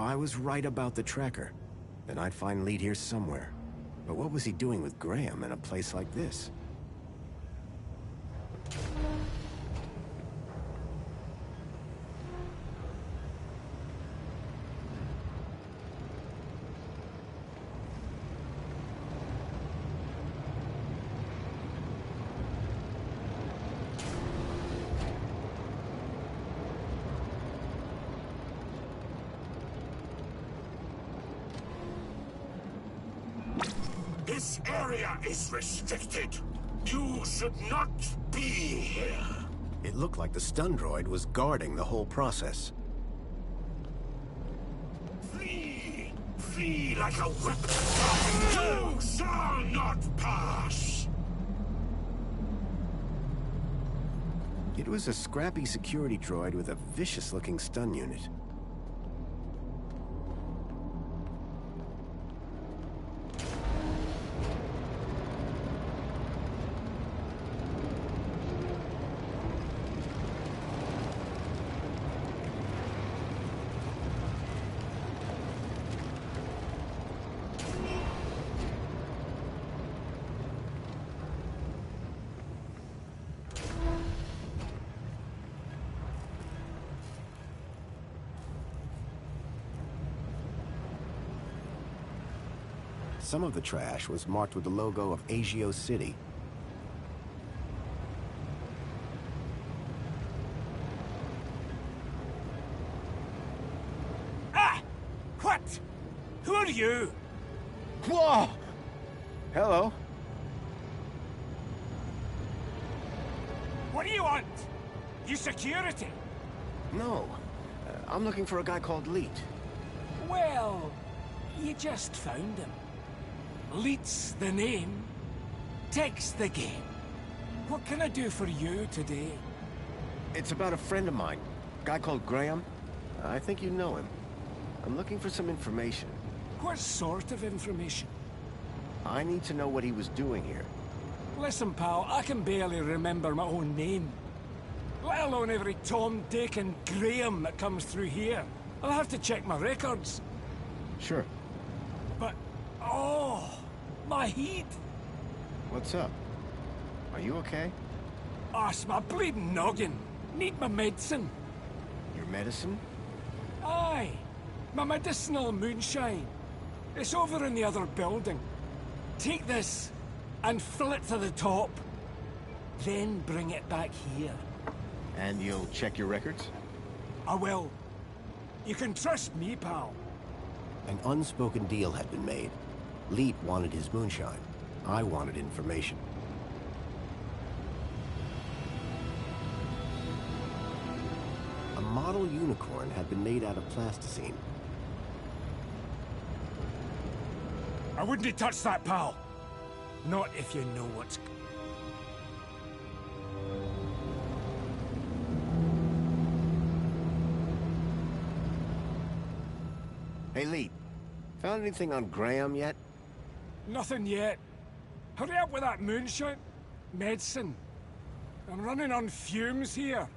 I was right about the tracker. Then I'd find Lead here somewhere. But what was he doing with Graham in a place like this? This area is restricted. You should not be here. It looked like the stun droid was guarding the whole process. Flee! Flee like a weapon! You shall not pass! It was a scrappy security droid with a vicious-looking stun unit. Some of the trash was marked with the logo of Agio City. Ah! What? Who are you? Whoa! Hello. What do you want? You security? No. I'm looking for a guy called Leet. Well, you just found him. Leet's the name. Tech's the game. What can I do for you today? It's about a friend of mine. A guy called Graham. I think you know him. I'm looking for some information. What sort of information? I need to know what he was doing here. Listen, pal, I can barely remember my own name. Let alone every Tom, Dick and Graham that comes through here. I'll have to check my records. Sure. But, oh, my head. What's up? Are you okay? Arse, my bleeding noggin. Need my medicine. Your medicine? Aye, my medicinal moonshine. It's over in the other building. Take this and fill it to the top. Then bring it back here. And you'll check your records? I will. You can trust me, pal. An unspoken deal had been made. Leet wanted his moonshine. I wanted information. A model unicorn had been made out of plasticine. I wouldn't touch that, pal. Not if you know what's... Hey, Leet. Found anything on Graham yet? Nothing yet. Hurry up with that moonshine. Medicine. I'm running on fumes here.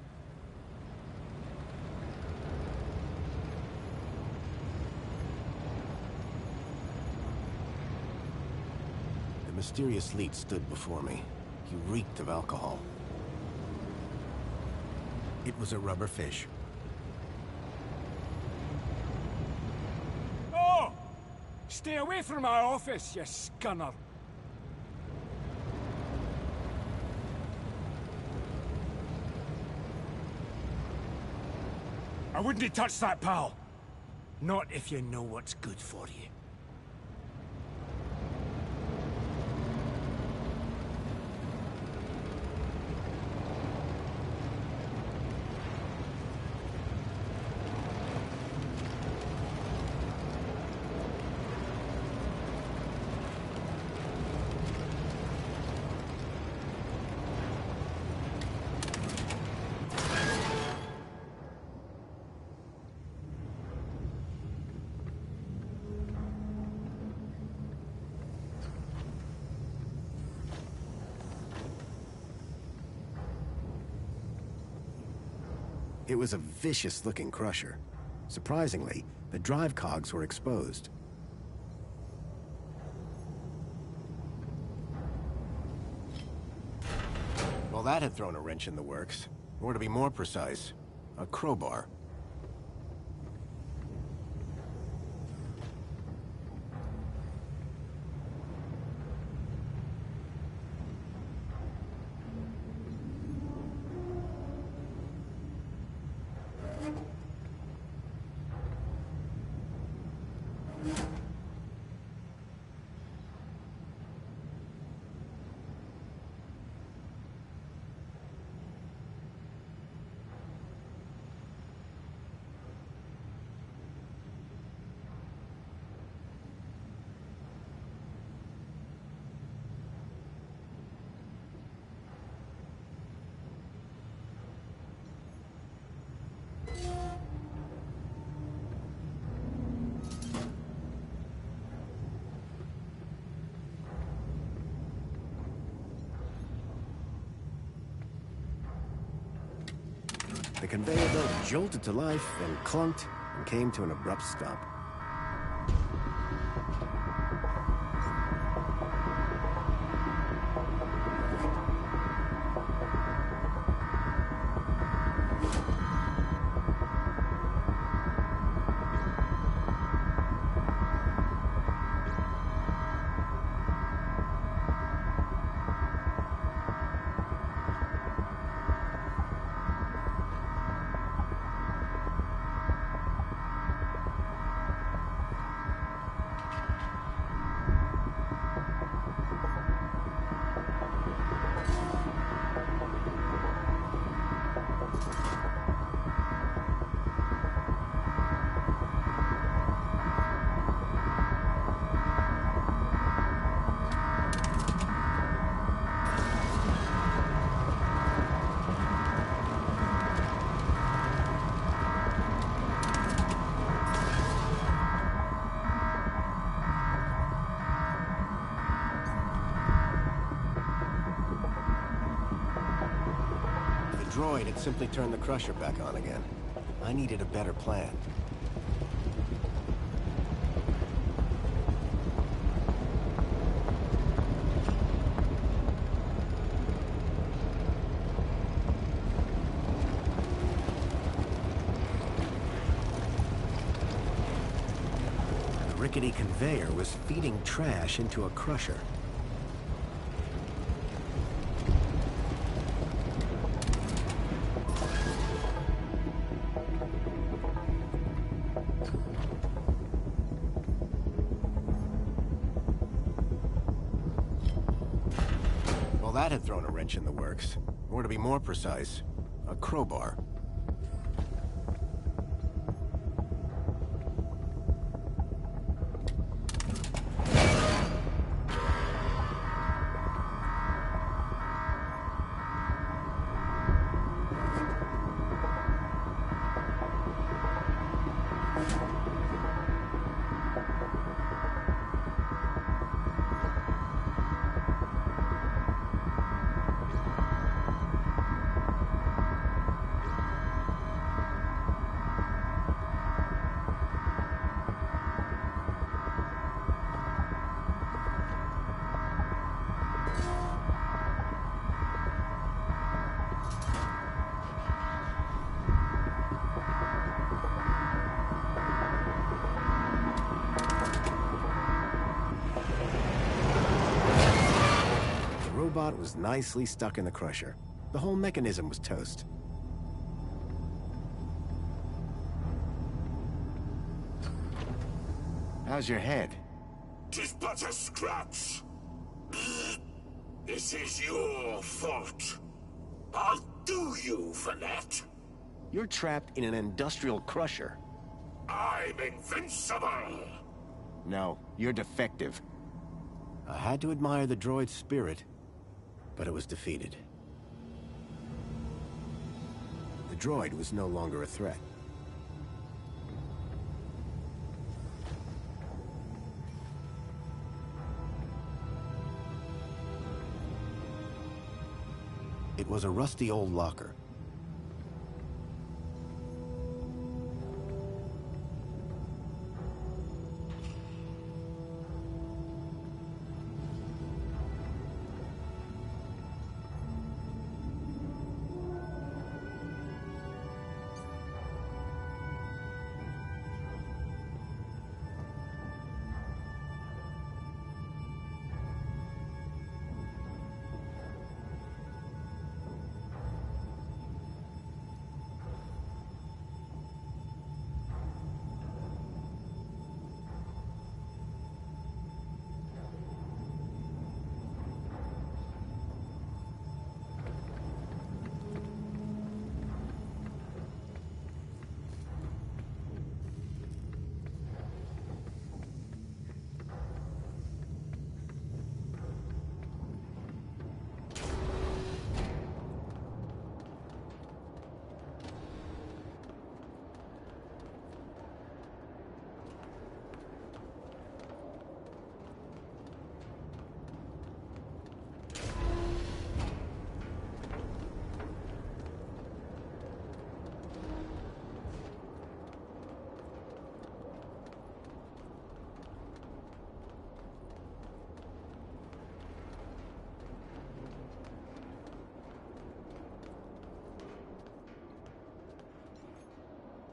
The mysterious Leet stood before me. He reeked of alcohol. It was a rubber fish. Oh! Stay away from my office, you scunner. I wouldn't touch that, pal. Not if you know what's good for you. It was a vicious-looking crusher. Surprisingly, the drive cogs were exposed. Well, that had thrown a wrench in the works. Or to be more precise, a crowbar. The conveyor belt jolted to life, then clunked, and came to an abrupt stop. The droid had simply turned the crusher back on again. I needed a better plan. The rickety conveyor was feeding trash into a crusher. That had thrown a wrench in the works. Or to be more precise, a crowbar. The robot was nicely stuck in the crusher. The whole mechanism was toast. How's your head? 'Tis but a scratch. This is your fault. I'll do you for that. You're trapped in an industrial crusher. I'm invincible. No, you're defective. I had to admire the droid's spirit, but it was defeated. The droid was no longer a threat. It was a rusty old locker.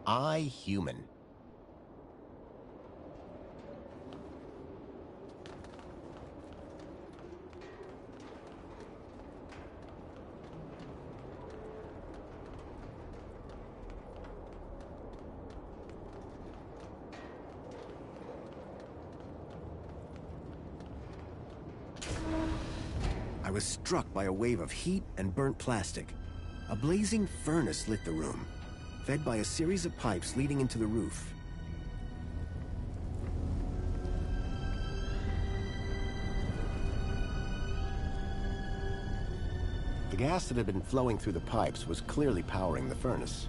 I human. I was struck by a wave of heat and burnt plastic. A blazing furnace lit the room, fed by a series of pipes leading into the roof. The gas that had been flowing through the pipes was clearly powering the furnace.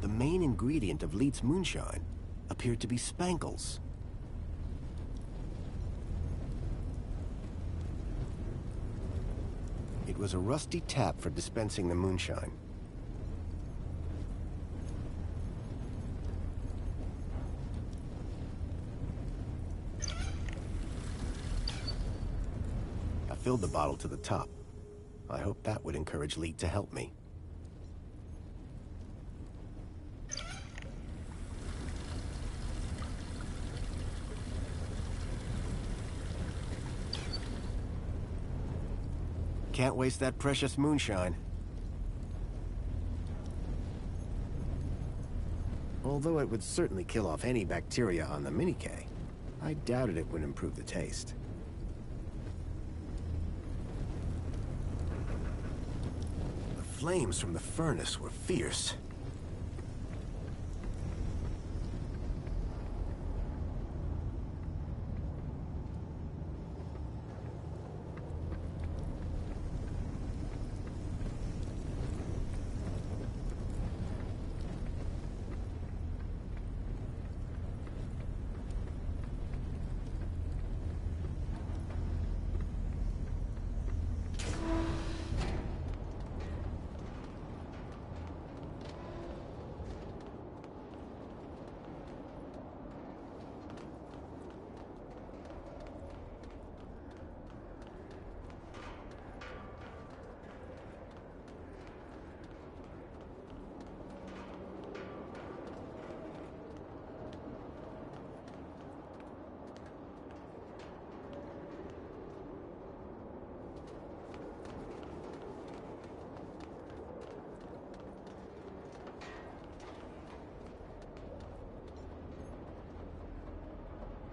The main ingredient of Leet's moonshine appeared to be spangles. It was a rusty tap for dispensing the moonshine. I filled the bottle to the top. I hoped that would encourage Leet to help me. Can't waste that precious moonshine. Although it would certainly kill off any bacteria on the Mini-K, I doubted it would improve the taste. The flames from the furnace were fierce.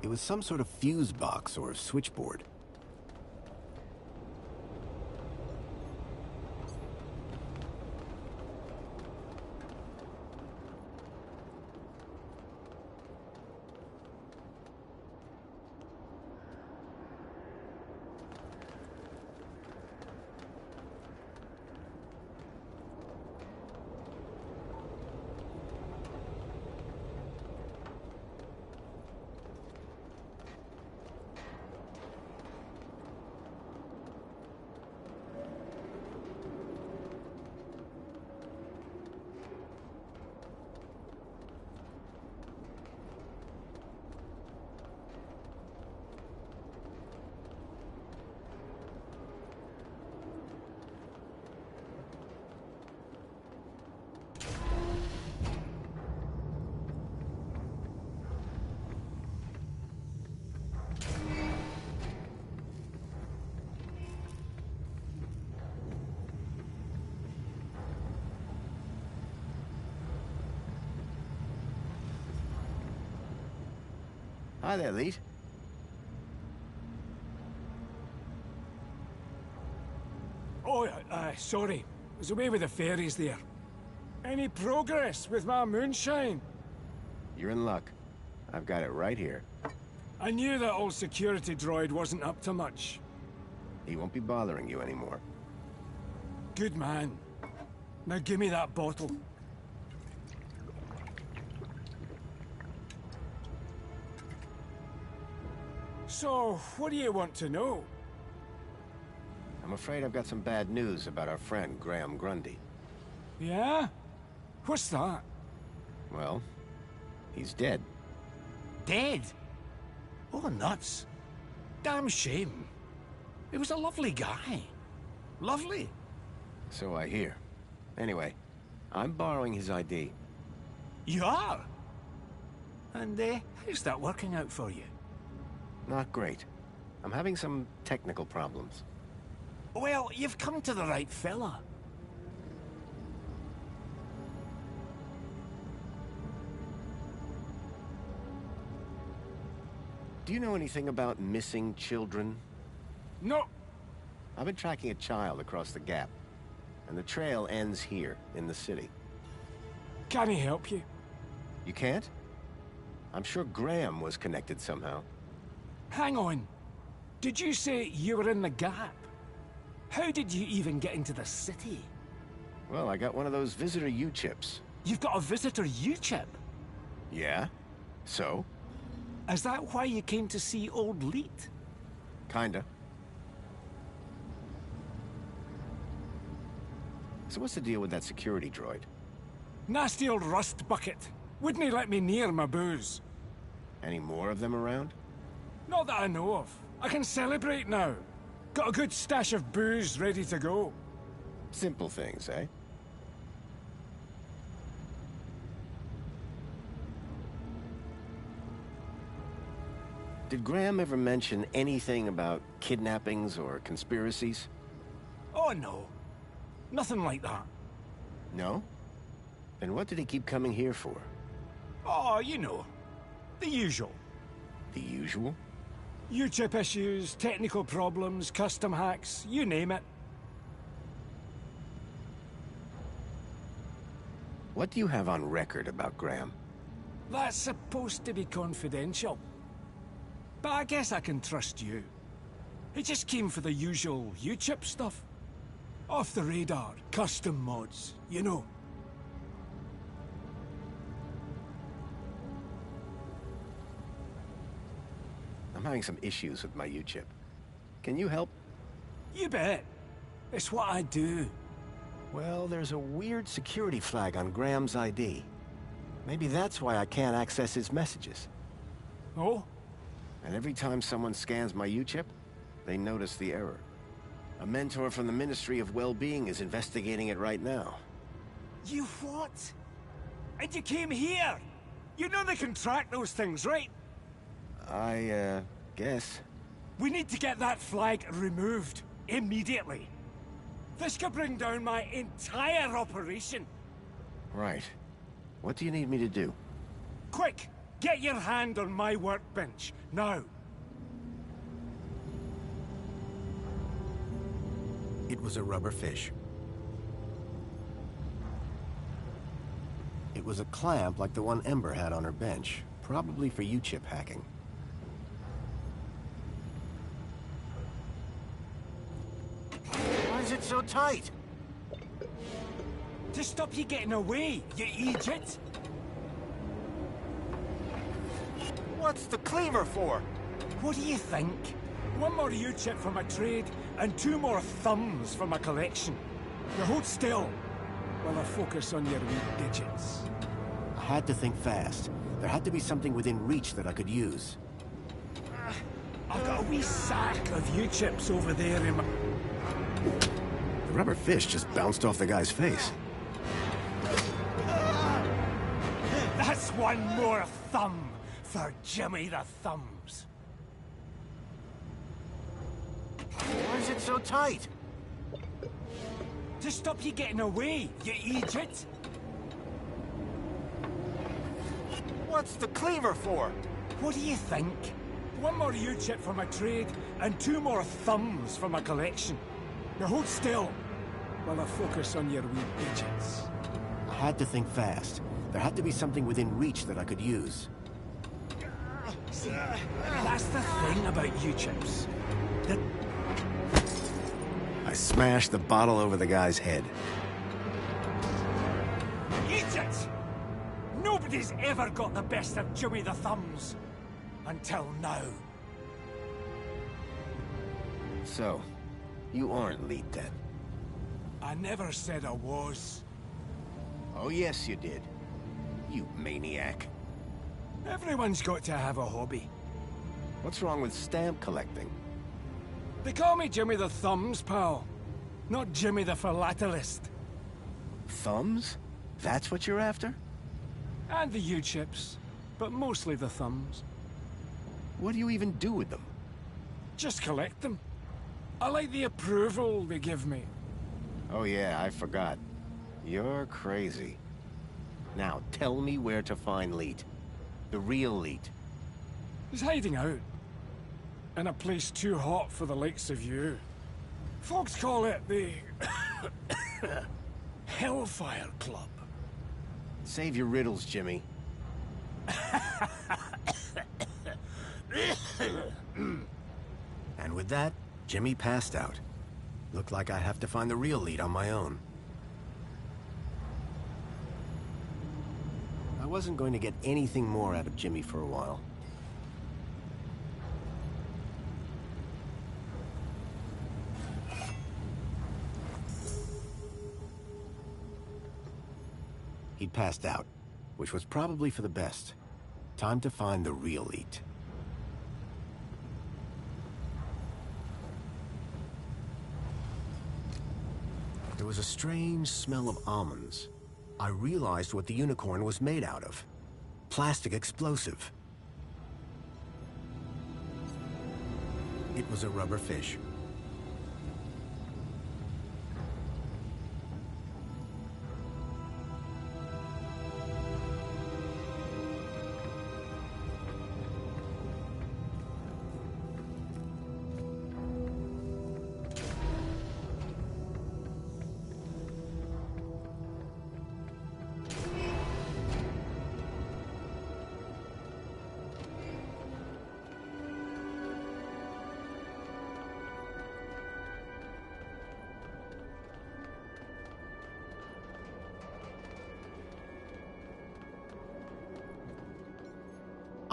It was some sort of fuse box or switchboard. Hi there, Leet. Oh, sorry. I was away with the fairies there. Any progress with my moonshine? You're in luck. I've got it right here. I knew that old security droid wasn't up to much. He won't be bothering you anymore. Good man. Now give me that bottle. So, what do you want to know? I'm afraid I've got some bad news about our friend, Graham Grundy. Yeah? What's that? Well, he's dead. Dead? Oh, nuts. Damn shame. He was a lovely guy. Lovely. So I hear. Anyway, I'm borrowing his ID. You are? And how's that working out for you? Not great. I'm having some technical problems. Well, you've come to the right fella. Do you know anything about missing children? No. I've been tracking a child across the gap, and the trail ends here, in the city. Can I help you? You can't? I'm sure Graham was connected somehow. Hang on. Did you say you were in the gap? How did you even get into the city? Well, I got one of those visitor U-chips. You've got a visitor U-chip? Yeah? So? Is that why you came to see Old Leet? Kinda. So what's the deal with that security droid? Nasty old rust bucket. Wouldn't he let me near my booze? Any more of them around? Not that I know of. I can celebrate now. Got a good stash of booze ready to go. Simple things, eh? Did Graham ever mention anything about kidnappings or conspiracies? Oh no. Nothing like that. No? Then what did he keep coming here for? Oh, you know. The usual. The usual? U-chip issues, technical problems, custom hacks, you name it. What do you have on record about Graham? That's supposed to be confidential. But I guess I can trust you. He just came for the usual U-chip stuff. Off the radar, custom mods, you know. I'm having some issues with my U-chip. Can you help? You bet. It's what I do. Well, there's a weird security flag on Graham's ID. Maybe that's why I can't access his messages. Oh? And every time someone scans my U-chip, they notice the error. A mentor from the Ministry of Well-Being is investigating it right now. You what? And you came here? You know they can track those things, right? I guess. We need to get that flag removed. Immediately. This could bring down my entire operation. Right. What do you need me to do? Quick! Get your hand on my workbench, now! It was a rubber fish. It was a clamp like the one Ember had on her bench, probably for U-chip hacking. Why is it so tight? To stop you getting away, you idiot! What's the cleaver for? What do you think? One more U-chip for my trade, and 2 more thumbs for my collection. Now hold still, while I focus on your wee digits. I had to think fast. There had to be something within reach that I could use. I've got a wee sack of U-chips over there in my... The rubber fish just bounced off the guy's face. That's 1 more thumb for Jimmy the Thumbs. Why is it so tight? To stop you getting away, you idiot! What's the cleaver for? What do you think? 1 more U-chip for my trade, and 2 more thumbs for my collection. Now hold still, while I focus on your wee digits. I had to think fast. There had to be something within reach that I could use. See, that's the thing about U-chips. I smashed the bottle over the guy's head. Eat it! Nobody's ever got the best of Jimmy the Thumbs. Until now. So, you aren't lead then? I never said I was. Oh yes you did. You maniac. Everyone's got to have a hobby. What's wrong with stamp collecting? They call me Jimmy the Thumbs, pal. Not Jimmy the Philatelist. Thumbs? That's what you're after? And the U-chips, but mostly the thumbs. What do you even do with them? Just collect them. I like the approval they give me. Oh yeah, I forgot. You're crazy. Now, tell me where to find Leet. The real Leet. He's hiding out. In a place too hot for the likes of you. Folks call it the... Hellfire Club. Save your riddles, Jimmy. And with that, Jimmy passed out. Looked like I'd have to find the real Leet on my own. I wasn't going to get anything more out of Jimmy for a while. He'd passed out, which was probably for the best. Time to find the real Leet. There was a strange smell of almonds. I realized what the unicorn was made out of. Plastic explosive. It was a rubber fish.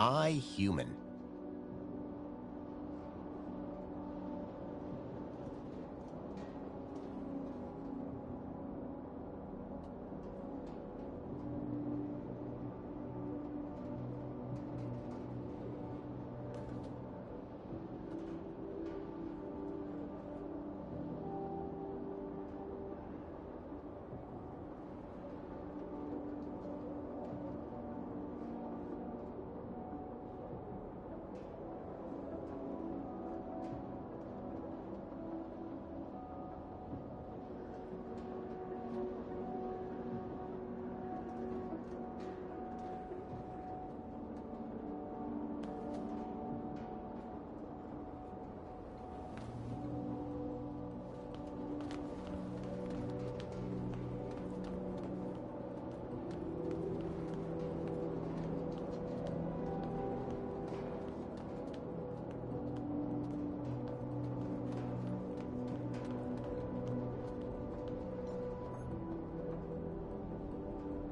I, human.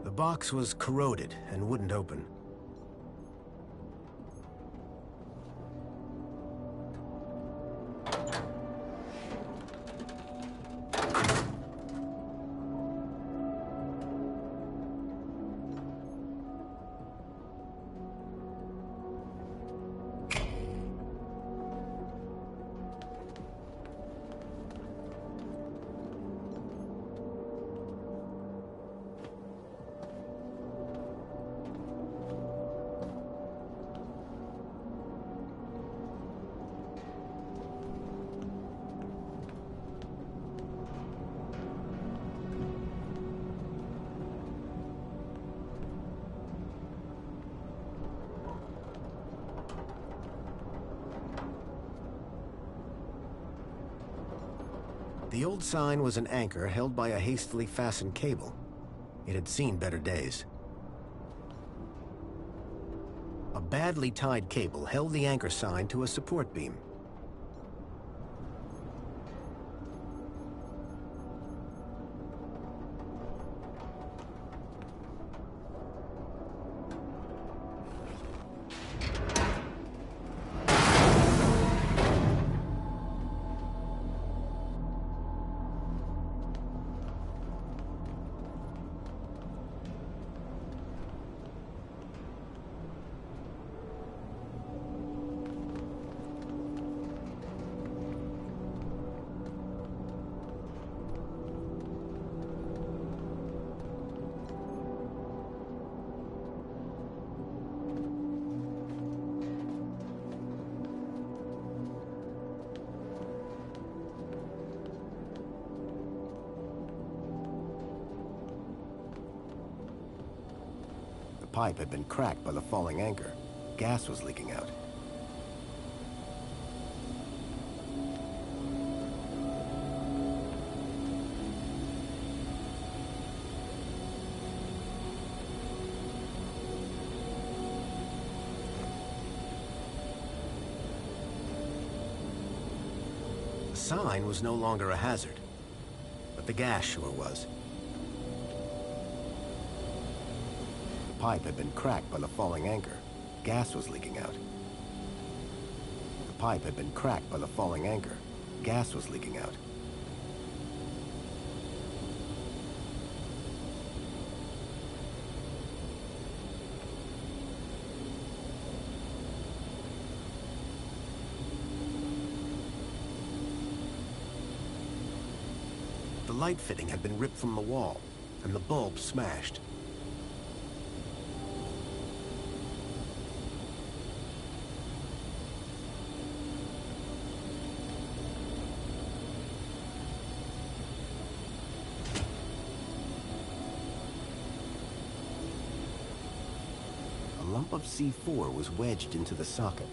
The box was corroded and wouldn't open. The old sign was an anchor held by a hastily fastened cable. It had seen better days. A badly tied cable held the anchor sign to a support beam. pipe had been cracked by the falling anchor. Gas was leaking out. The sign was no longer a hazard, but the gas sure was. The pipe had been cracked by the falling anchor. Gas was leaking out. The pipe had been cracked by the falling anchor. Gas was leaking out. The light fitting had been ripped from the wall, and the bulb smashed. A lump of C4 was wedged into the socket.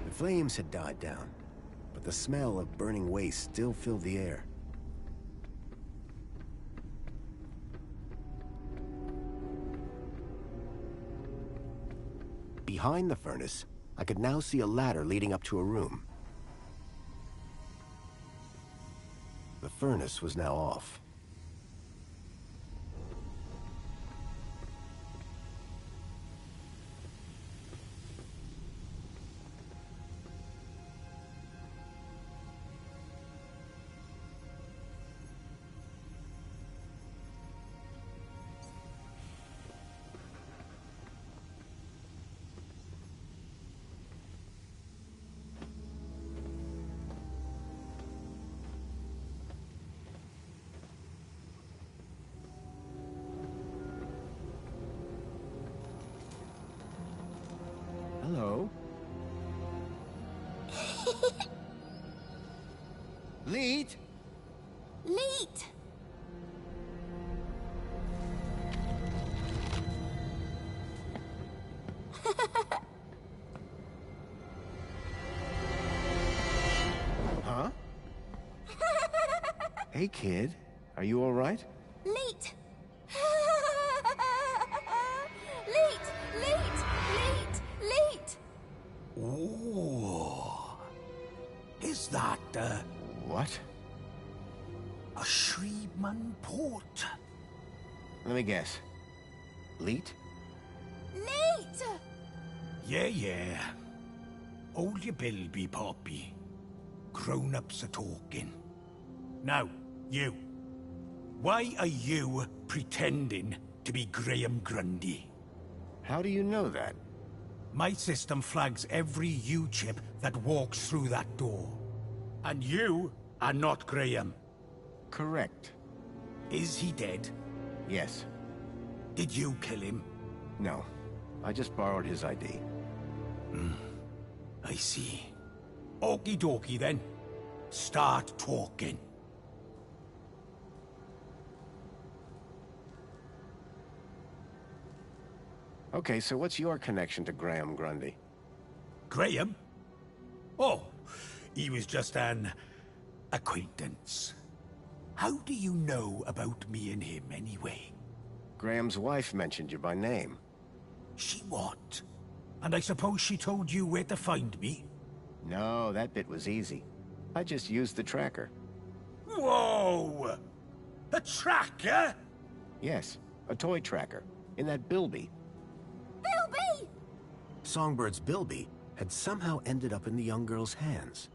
The flames had died down, but the smell of burning waste still filled the air. Behind the furnace, I could now see a ladder leading up to a room. The furnace was now off. Hello. Leet! Leet! Huh? Hey, kid. Are you all right? Leet! Leet! Leet! Leet! Leet! Oh. Is that, What? a Shreebman port? Let me guess. Leet? Leet! Yeah. Hold your bilby, Poppy. Grown-ups are talking. Now, you. Why are you pretending to be Graham Grundy? How do you know that? My system flags every U-chip that walks through that door. And you are not Graham. Correct. Is he dead? Yes. Did you kill him? No. I just borrowed his ID. I see. Okie dokie then. Start talking. Okay, so what's your connection to Graham Grundy? Graham? Oh, he was just an acquaintance. How do you know about me and him, anyway? Graham's wife mentioned you by name. She what? And I suppose she told you where to find me? No, that bit was easy. I just used the tracker. Whoa! A tracker? Yes, a toy tracker. In that bilby. Bilby! Songbird's bilby had somehow ended up in the young girl's hands.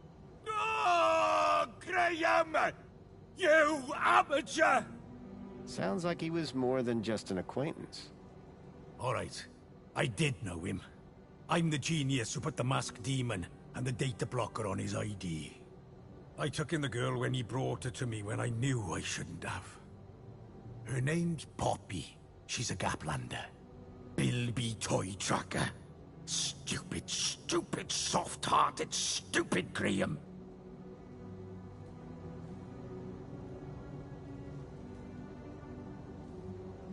Oh, Graham! You amateur! Sounds like he was more than just an acquaintance. All right, I did know him. I'm the genius who put the masked demon and the data blocker on his ID. I took in the girl when he brought her to me when I knew I shouldn't have. Her name's Poppy. She's a Gaplander. Bilby toy tracker. Stupid, stupid, soft-hearted, stupid Graham.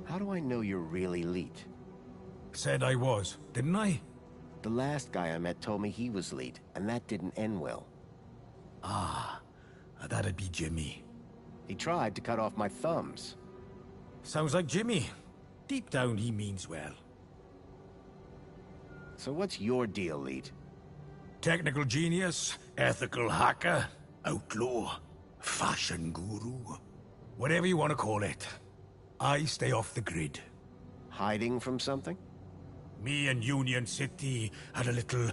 How do I know you're really Leet? Said I was, didn't I? The last guy I met told me he was Leet, and that didn't end well. Ah, that'd be Jimmy. He tried to cut off my thumbs. Sounds like Jimmy. Deep down, he means well. So what's your deal, Leet? Technical genius, ethical hacker, outlaw, fashion guru. Whatever you want to call it. I stay off the grid. Hiding from something? Me and Union City had a little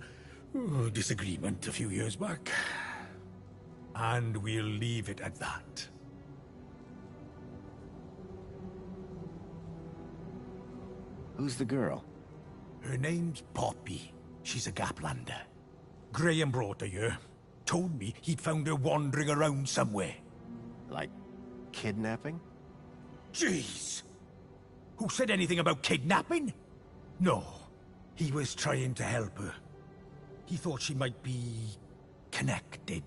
disagreement a few years back. And we'll leave it at that. Who's the girl? Her name's Poppy. She's a Gaplander. Graham brought her here. Told me he'd found her wandering around somewhere. Like kidnapping? Jeez! Who said anything about kidnapping? No. He was trying to help her. He thought she might be connected.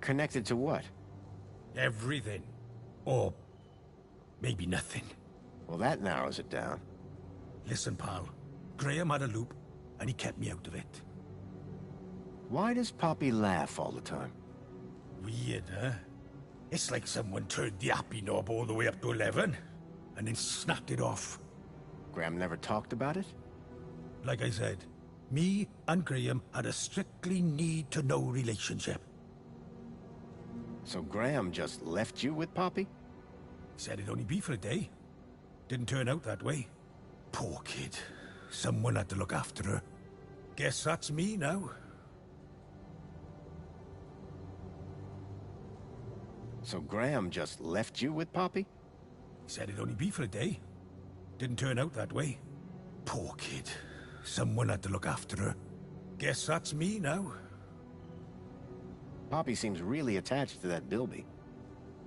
Connected to what? Everything. Or maybe nothing. Well, that narrows it down. Listen, pal. Graham had a loop, and he kept me out of it. Why does Poppy laugh all the time? Weird, huh? It's like someone turned the happy knob all the way up to 11, and then snapped it off. Graham never talked about it? Like I said, me and Graham had a strictly need-to-know relationship. So Graham just left you with Poppy? Said it'd only be for a day. Didn't turn out that way. Poor kid. Someone had to look after her. Guess that's me now. So Graham just left you with Poppy? Said it'd only be for a day. Didn't turn out that way. Poor kid. Someone had to look after her. Guess that's me now. Poppy seems really attached to that bilby.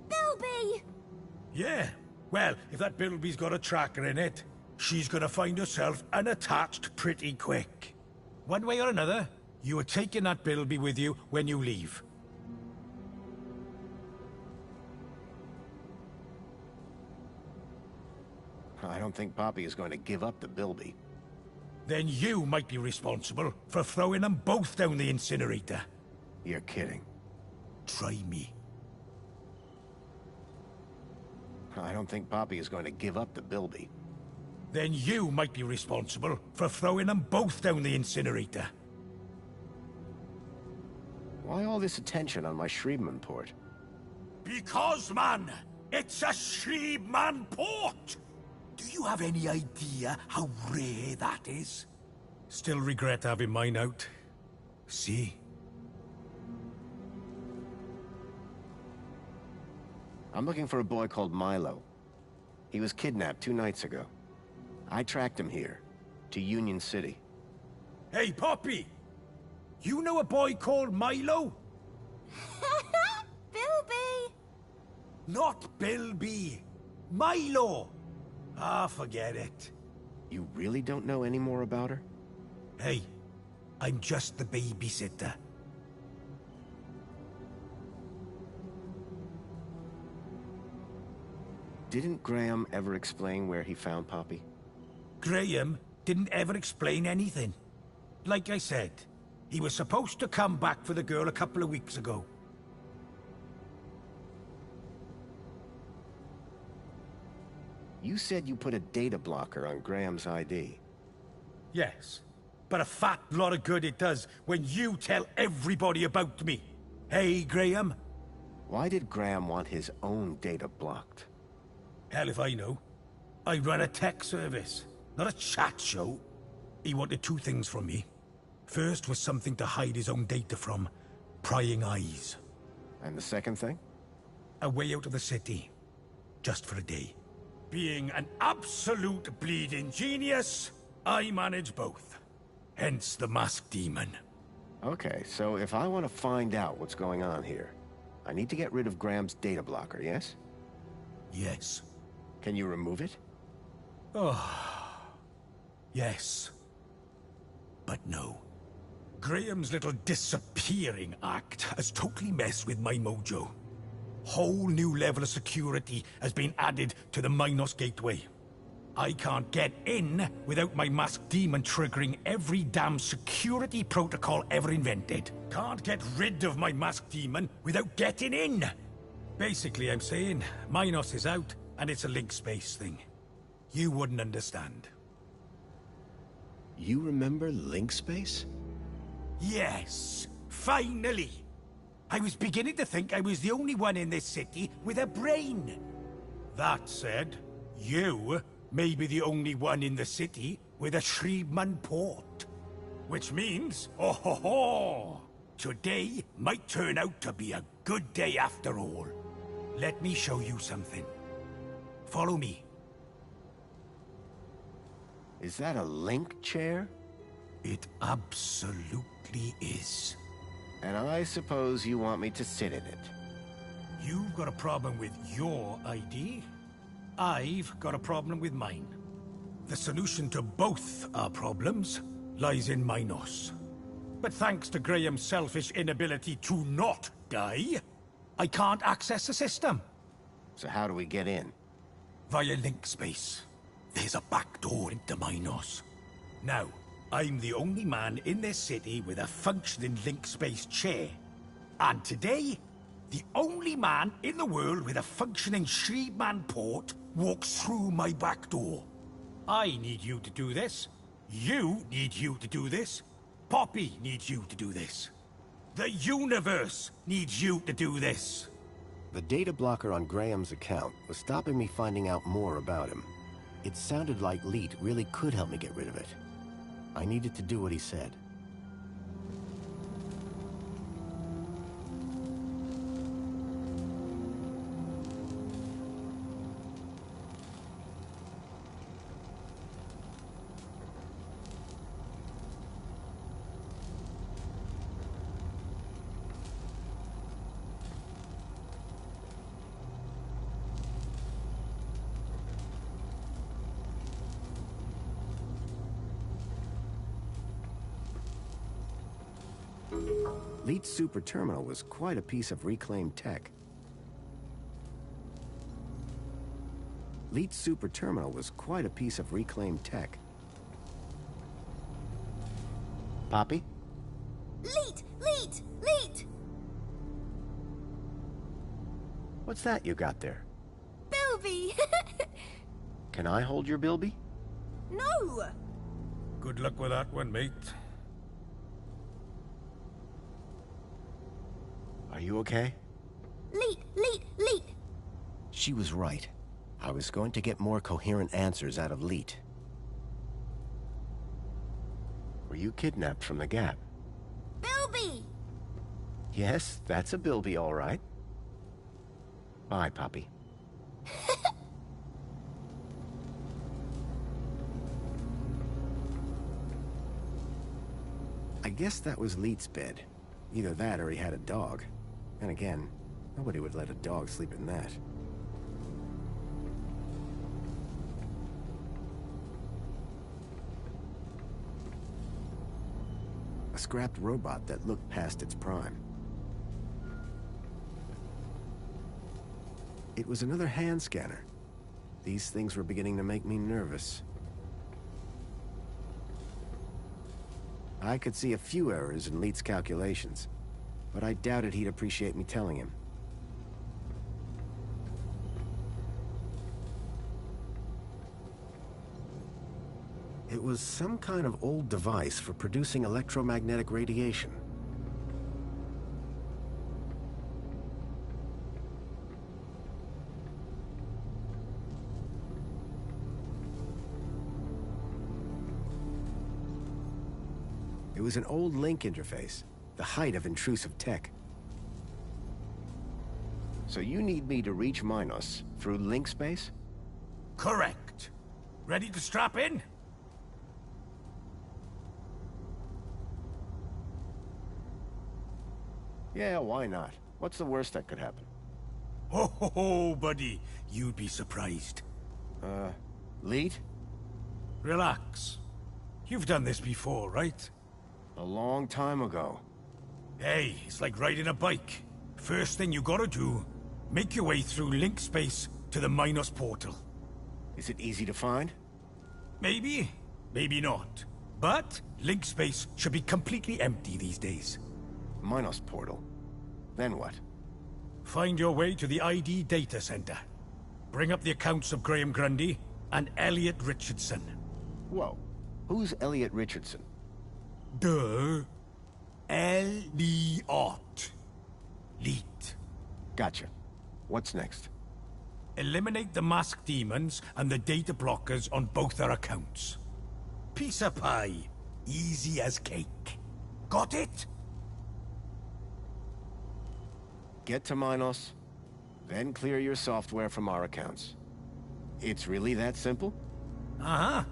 Bilby! Yeah. Well, if that bilby's got a tracker in it, she's gonna find herself unattached pretty quick. One way or another, you are taking that bilby with you when you leave. I don't think Poppy is going to give up the bilby. Then you might be responsible for throwing them both down the incinerator. You're kidding. Try me. I don't think Poppy is going to give up the bilby. Then you might be responsible for throwing them both down the incinerator. Why all this attention on my Shriebman port? Because, man, it's a Shriebman port! Do you have any idea how rare that is? Still regret having mine out. See? I'm looking for a boy called Milo. He was kidnapped 2 nights ago. I tracked him here, to Union City. Hey, Poppy! You know a boy called Milo? Bilby! Not Bilby. Milo! Ah, forget it. You really don't know any more about her? Hey, I'm just the babysitter. Didn't Graham ever explain where he found Poppy? Graham Didn't ever explain anything. Like I said, he was supposed to come back for the girl a couple of weeks ago. You said you put a data blocker on Graham's ID. Yes, but a fat lot of good it does when you tell everybody about me. Hey, Graham? Why did Graham want his own data blocked? Hell if I know. I run a tech service, not a chat show. He wanted two things from me. First was something to hide his own data from. Prying eyes. And the second thing? A way out of the city. Just for a day. Being an absolute bleeding genius, I manage both. Hence the masked demon. Okay, so if I want to find out what's going on here, I need to get rid of Graham's data blocker, yes? Yes. Can you remove it? Oh. Yes. But no. Graham's little disappearing act has totally messed with my mojo. Whole new level of security has been added to the Minos gateway. I can't get in without my masked demon triggering every damn security protocol ever invented. Can't get rid of my masked demon without getting in. Basically, I'm saying Minos is out and it's a link space thing. You wouldn't understand. You remember link space? Yes, finally. I was beginning to think I was the only one in this city with a brain. That said, you may be the only one in the city with a Shriebman port. Which means, oh ho ho! Today might turn out to be a good day after all. Let me show you something. Follow me. Is that a link chair? It absolutely is. And I suppose you want me to sit in it. You've got a problem with your ID. I've got a problem with mine. The solution to both our problems lies in Minos. But thanks to Graham's selfish inability to not die, I can't access the system. So how do we get in? Via link space. There's a back door into Minos. Now, I'm the only man in this city with a functioning link space chair. And today, the only man in the world with a functioning Shriebman port walks through my back door. I need you to do this. You need you to do this. Poppy needs you to do this. The universe needs you to do this. The data blocker on Graham's account was stopping me finding out more about him. It sounded like Leet really could help me get rid of it. I needed to do what he said. Leet's super terminal was quite a piece of reclaimed tech. Leet's super terminal was quite a piece of reclaimed tech. Poppy? Leet! Leet! Leet! What's that you got there? Bilby! Can I hold your Bilby? No! Good luck with that one, mate. Are you okay? Leet! Leet! Leet! She was right. I was going to get more coherent answers out of Leet. Were you kidnapped from the Gap? Bilby! Yes, that's a Bilby, all right. Bye, Poppy. I guess that was Leet's bed. Either that or he had a dog. And again, nobody would let a dog sleep in that. A scrapped robot that looked past its prime. It was another hand scanner. These things were beginning to make me nervous. I could see a few errors in Leet's calculations, but I doubted he'd appreciate me telling him. It was some kind of old device for producing electromagnetic radiation. It was an old link interface, the height of intrusive tech. So you need me to reach Minos through link space? Correct. Ready to strap in? Yeah, why not? What's the worst that could happen? Ho ho ho, buddy. You'd be surprised. Leet? Relax. You've done this before, right? A long time ago. Hey, it's like riding a bike. First thing you gotta do, make your way through link space to the Minos portal. Is it easy to find? Maybe, maybe not. But link space should be completely empty these days. Minos portal. Then what? Find your way to the ID data center. Bring up the accounts of Graham Grundy and Elliot Richardson. Whoa. Who's Elliot Richardson? Duh. Elliot. Leet. Gotcha. What's next? Eliminate the masked demons and the data blockers on both our accounts. Piece of pie. Easy as cake. Got it? Get to Minos, then clear your software from our accounts. It's really that simple? Uh-huh.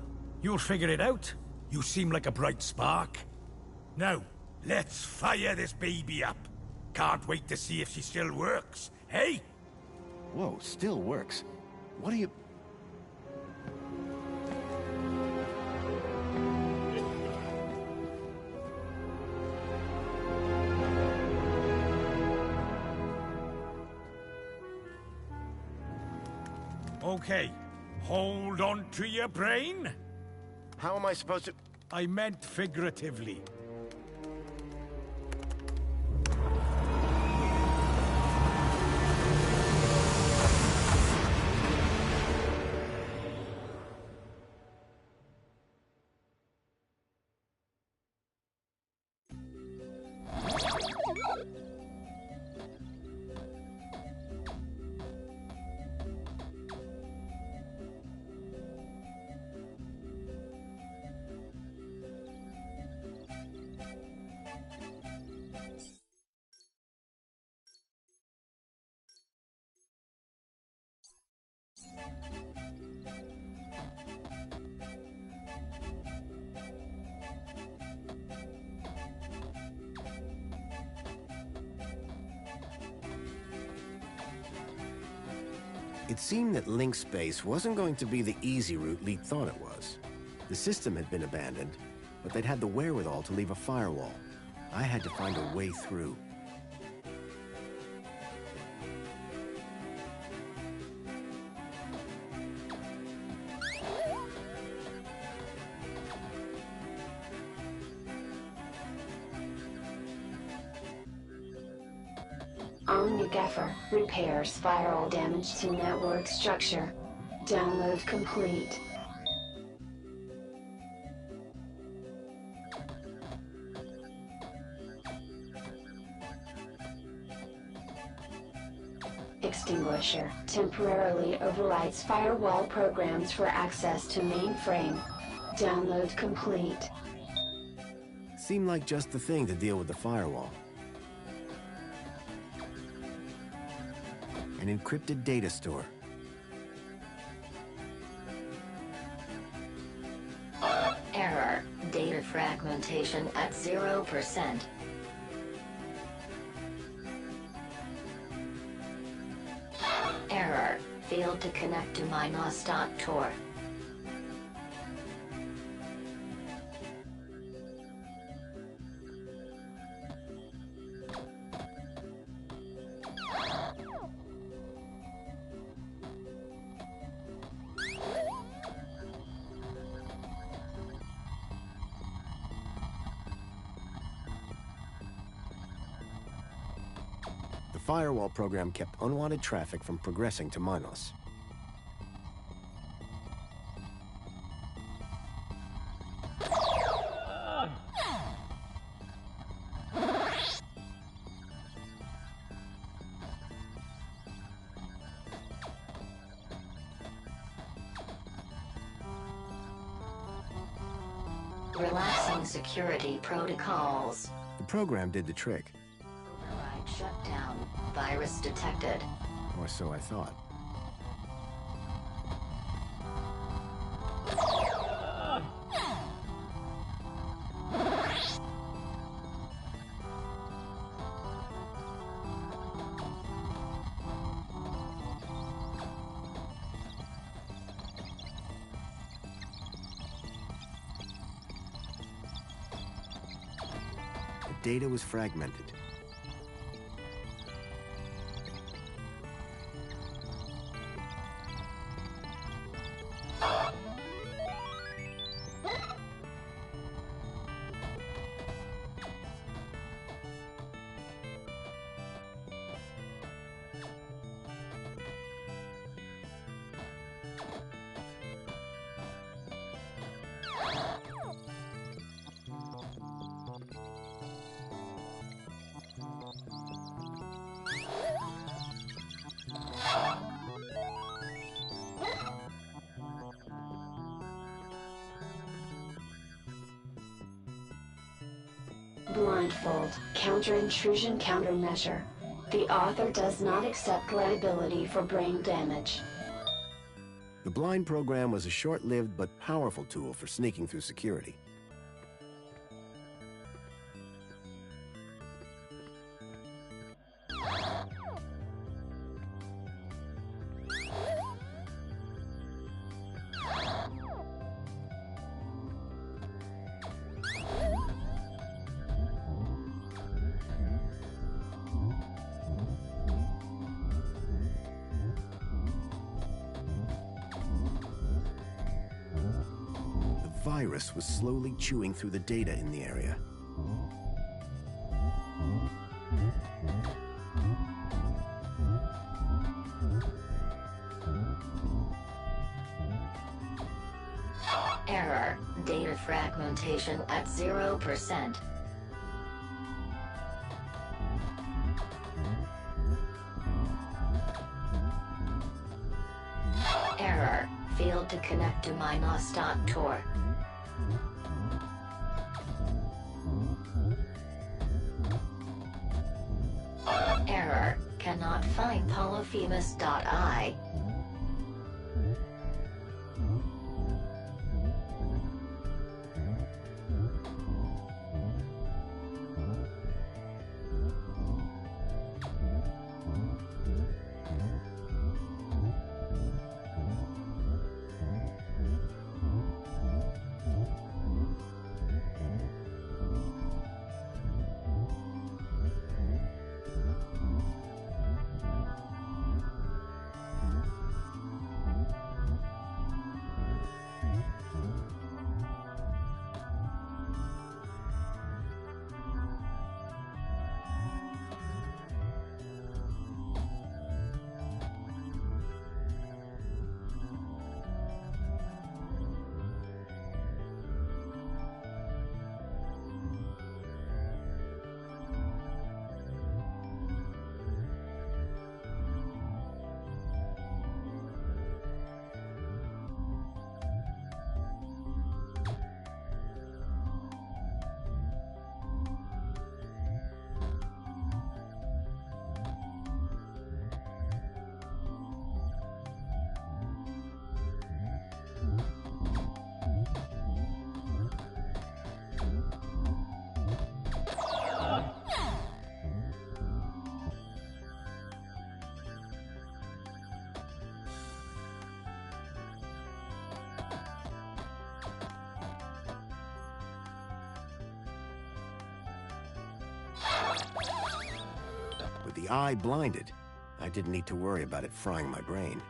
You'll figure it out. You seem like a bright spark. Now, let's fire this baby up. Can't wait to see if she still works, hey? Whoa, still works. What do you... Okay, hold on to your brain. How am I supposed to... I meant figuratively. It seemed that link space wasn't going to be the easy route Leet thought it was. The system had been abandoned, but they'd had the wherewithal to leave a firewall. I had to find a way through. Gaffer repairs firewall damage to network structure. Download complete. Extinguisher temporarily overrides firewall programs for access to mainframe. Download complete. Seemed like just the thing to deal with the firewall. An encrypted data store. Error. Data fragmentation at 0%. Error. Failed to connect to Minos.tor. firewall program kept unwanted traffic from progressing to Minos. Relaxing security protocols. The program did the trick, Override shutdown. Virus detected. or so I thought. The data was fragmented. Blindfold, counter-intrusion countermeasure. The author does not accept liability for brain damage. The blind program was a short-lived but powerful tool for sneaking through security. The virus was slowly chewing through the data in the area. Error. Data fragmentation at 0%. Error. Failed to connect to Minos.tor. Error. Cannot find Polyphemus.I. With the eye blinded, I didn't need to worry about it frying my brain.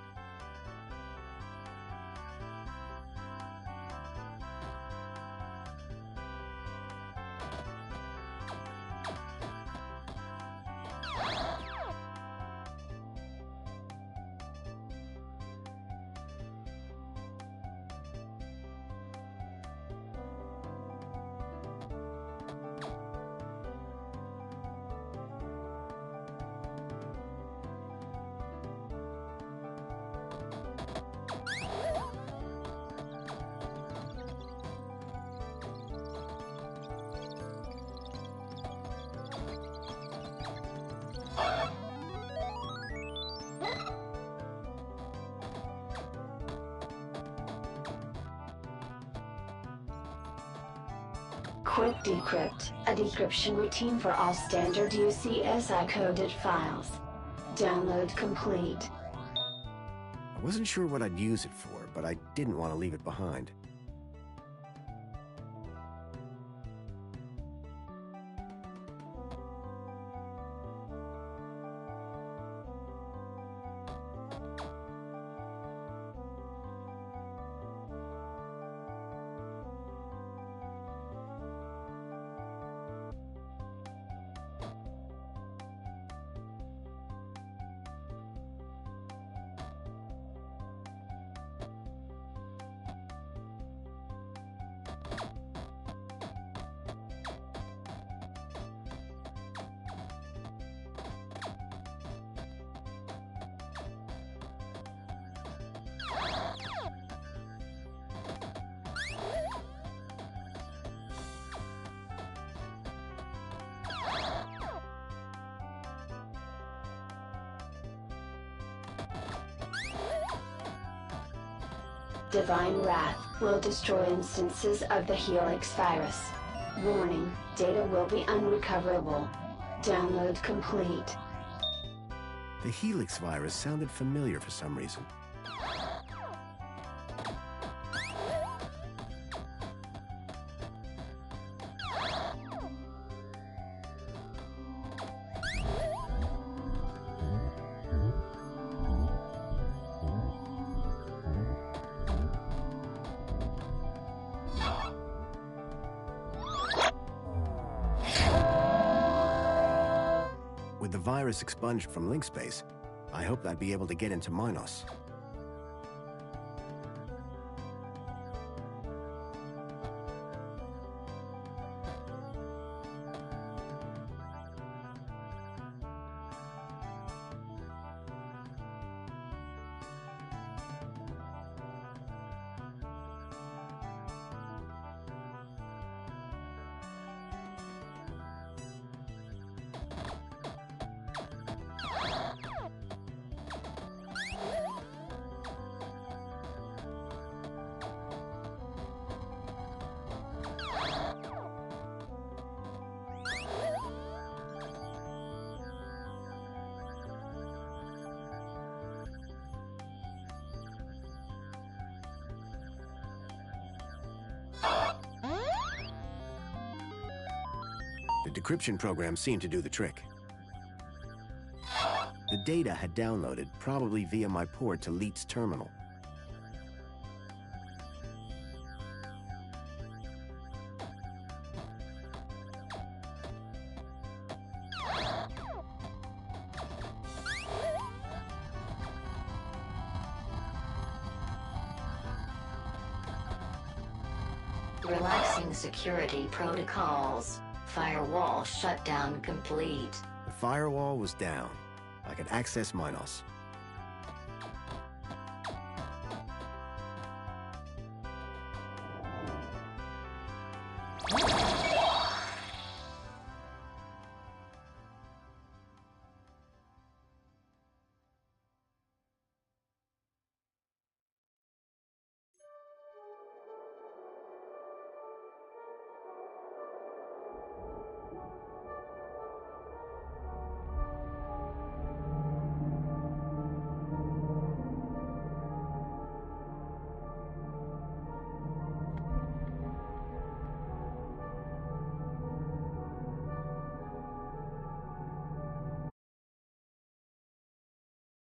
Quick Decrypt, a decryption routine for all standard UCSI coded files. Download complete. I wasn't sure what I'd use it for, but I didn't want to leave it behind. Divine Wrath will destroy instances of the Helix virus. Warning, data will be unrecoverable. Download complete. The Helix virus sounded familiar for some reason. With the virus expunged from link space, I hoped I'd be able to get into Minos. The decryption program seemed to do the trick. The data had downloaded, probably via my port to Leet's terminal. Relaxing security protocols. Firewall shutdown complete. The firewall was down. I could access Minos.